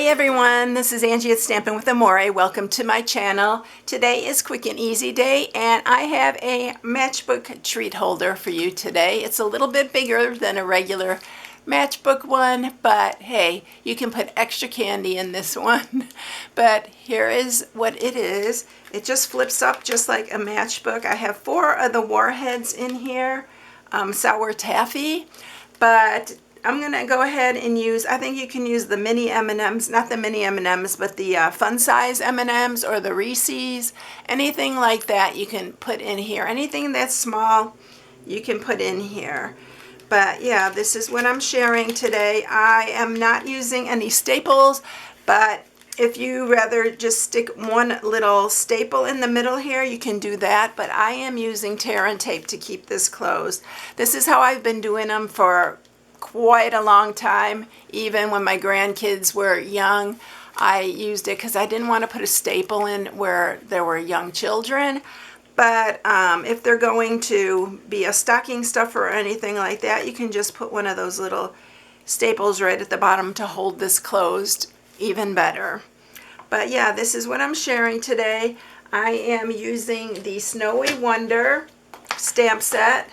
everyone, this is Angie at Stampin' with Amore. Welcome to my channel. Today is Quick and Easy Day and I have a matchbook treat holder for you today. It's a little bit bigger than a regular matchbook one, but hey, you can put extra candy in this one. But here is what it is. It just flips up just like a matchbook. I have 4 of the warheads in here, sour taffy, but I'm going to go ahead and use, I think you can use the mini M&Ms, not the mini M&Ms, but the fun size M&Ms or the Reese's, anything like that you can put in here. Anything that's small, you can put in here. But yeah, this is what I'm sharing today. I am not using any staples, but if you rather just stick one little staple in the middle here, you can do that. But I am using tear and tape to keep this closed. This is how I've been doing them for quite a long time. Even when my grandkids were young, I used it because I didn't want to put a staple in where there were young children. But if they're going to be a stocking stuffer or anything like that, you can just put one of those little staples right at the bottom to hold this closed even better. But yeah, this is what I'm sharing today. I am using the Snowy Wonder stamp set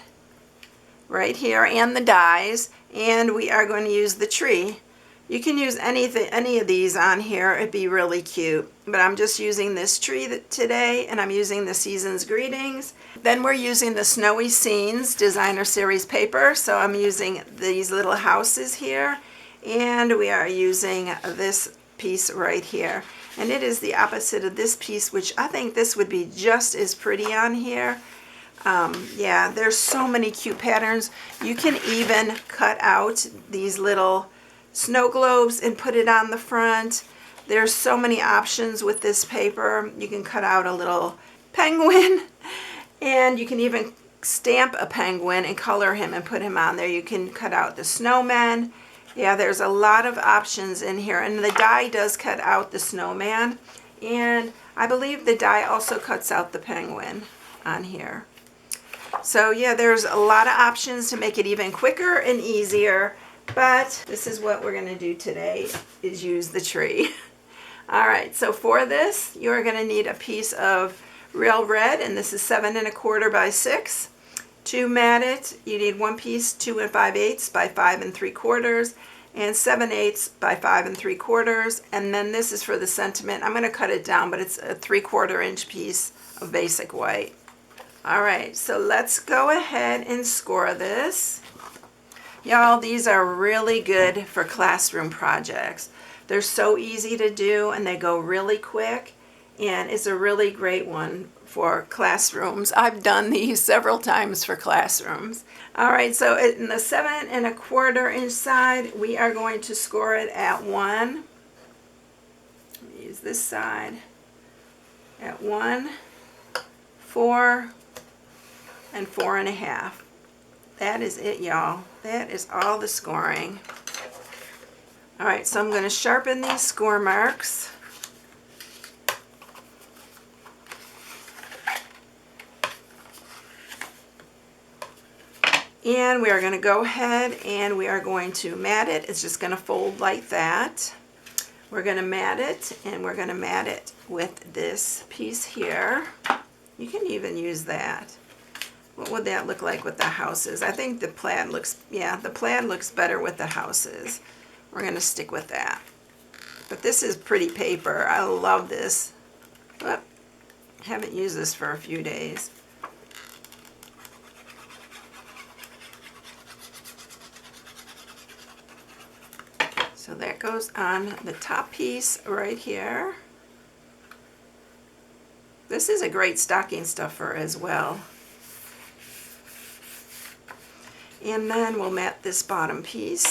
right here and the dies, and we are going to use the tree. You can use any of these on here. It'd be really cute, but I'm just using this tree today, and I'm using the Season's Greetings. Then we're using the Snowy Scenes Designer Series paper, so I'm using these little houses here, and we are using this piece right here, and it is the opposite of this piece, which I think this would be just as pretty on here. Yeah, there's so many cute patterns. You can even cut out these little snow globes and put it on the front. There's so many options with this paper. You can cut out a little penguin, and you can even stamp a penguin and color him and put him on there. You can cut out the snowman. Yeah, there's a lot of options in here, and the die does cut out the snowman, and I believe the die also cuts out the penguin on here. So yeah, there's a lot of options to make it even quicker and easier, but this is what we're going to do today, is use the tree. All right, so for this, you're going to need a piece of real red, and this is 7 1/4 by 6. To mat it, you need one piece 2 5/8 by 5 3/4, and 7/8 by 5 3/4, and then this is for the sentiment. I'm going to cut it down, but it's a 3/4 inch piece of basic white. All right, so let's go ahead and score this. Y'all, these are really good for classroom projects. They're so easy to do, and they go really quick, and it's a really great one for classrooms. I've done these several times for classrooms. All right, so in the 7 1/4 inch side, we are going to score it at 1. Let me use this side. At 1, 4, and 4 1/2. That is it, y'all. That is all the scoring. All right, so I'm going to sharpen these score marks. And we are going to go ahead and we are going to mat it. It's just going to fold like that. We're going to mat it, and we're going to mat it with this piece here. You can even use that. What would that look like with the houses? I think the plaid looks, yeah, the plaid looks better with the houses. We're going to stick with that. But this is pretty paper. I love this. But I haven't used this for a few days. So that goes on the top piece right here. This is a great stocking stuffer as well. And then we'll mat this bottom piece.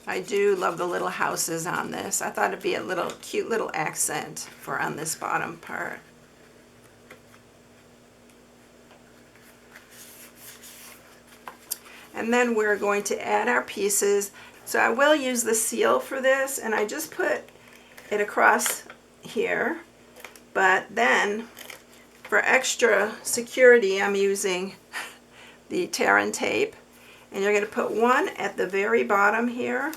I do love the little houses on this. I thought it'd be a little cute little accent for on this bottom part. And then we're going to add our pieces. So I will use the seal for this, and I just put it across here. But then for extra security, I'm using the tear and tape, and you're going to put one at the very bottom here,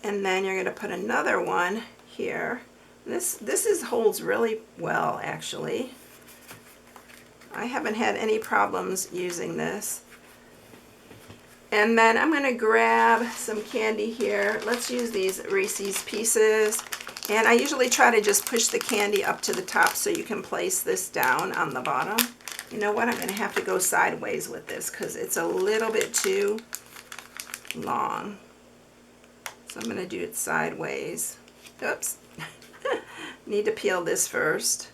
And then you're going to put another one here. This holds really well, actually. I haven't had any problems using this. And then I'm going to grab some candy here. Let's use these Reese's Pieces. And I usually try to just push the candy up to the top so you can place this down on the bottom. You know what? I'm going to have to go sideways with this because it's a little bit too long. So I'm going to do it sideways. Oops. Need to peel this first.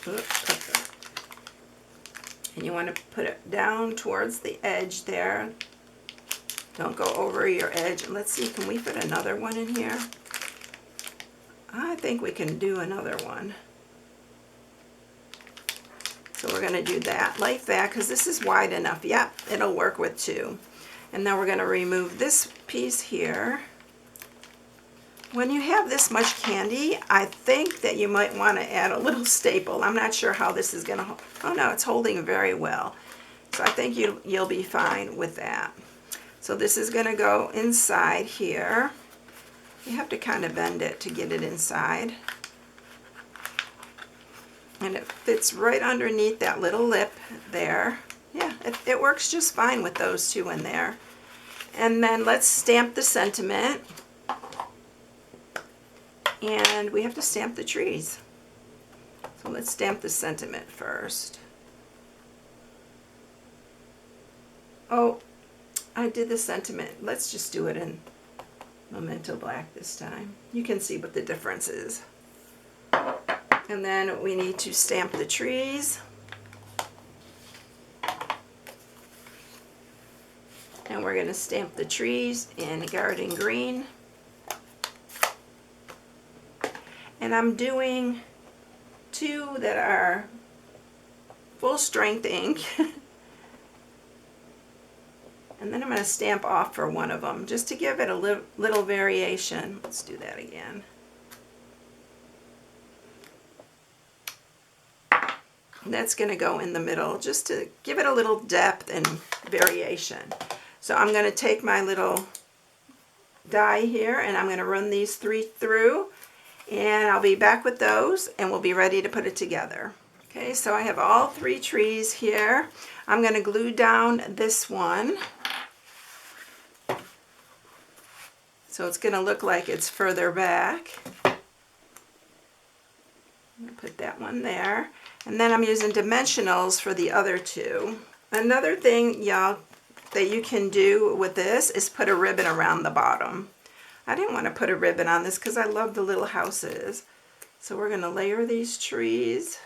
Oops. And you want to put it down towards the edge there. Don't go over your edge. And let's see, can we fit another one in here? I think we can do another one. So we're going to do that like that because this is wide enough. Yep, it'll work with two. And then we're going to remove this piece here. When you have this much candy, I think that you might want to add a little staple. I'm not sure how this is going to hold. Oh no, it's holding very well. So I think you'll be fine with that. So this is going to go inside here. You have to kind of bend it to get it inside. And it fits right underneath that little lip there. Yeah, it works just fine with those two in there. And then let's stamp the sentiment. And we have to stamp the trees. So let's stamp the sentiment first. Oh, I did the sentiment. Let's just do it in Memento Black this time. You can see what the difference is. And then we need to stamp the trees. And we're going to stamp the trees in Garden Green. And I'm doing two that are full strength ink. And then I'm going to stamp off for one of them just to give it a little variation. Let's do that again. And that's going to go in the middle just to give it a little depth and variation. So I'm going to take my little die here and I'm going to run these three through. And I'll be back with those and we'll be ready to put it together. Okay, so I have all three trees here. I'm going to glue down this one. So it's going to look like it's further back. I'm going to put that one there. And then I'm using dimensionals for the other two. Another thing, y'all, that you can do with this is put a ribbon around the bottom. I didn't want to put a ribbon on this because I love the little houses. So we're going to layer these trees.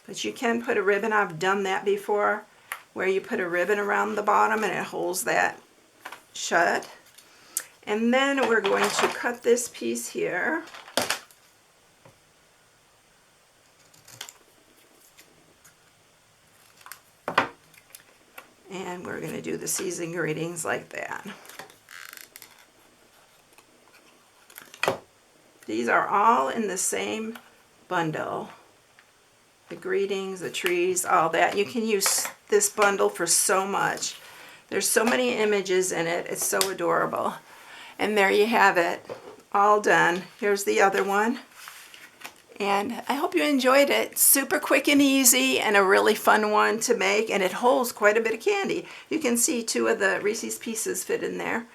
But you can put a ribbon. I've done that before, where you put a ribbon around the bottom and it holds that shut. And then we're going to cut this piece here. And we're going to do the season greetings like that. These are all in the same bundle. The greetings, the trees, all that. You can use this bundle for so much. There's so many images in it. It's so adorable. And there you have it. All done. Here's the other one. And I hope you enjoyed it. Super quick and easy and a really fun one to make. And it holds quite a bit of candy. You can see two of the Reese's Pieces fit in there.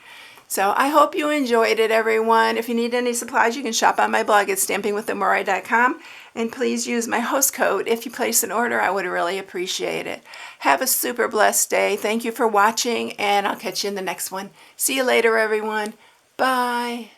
So I hope you enjoyed it, everyone. If you need any supplies, you can shop on my blog at StampingWithAmore.com. And please use my host code. If you place an order, I would really appreciate it. Have a super blessed day. Thank you for watching, and I'll catch you in the next one. See you later, everyone. Bye.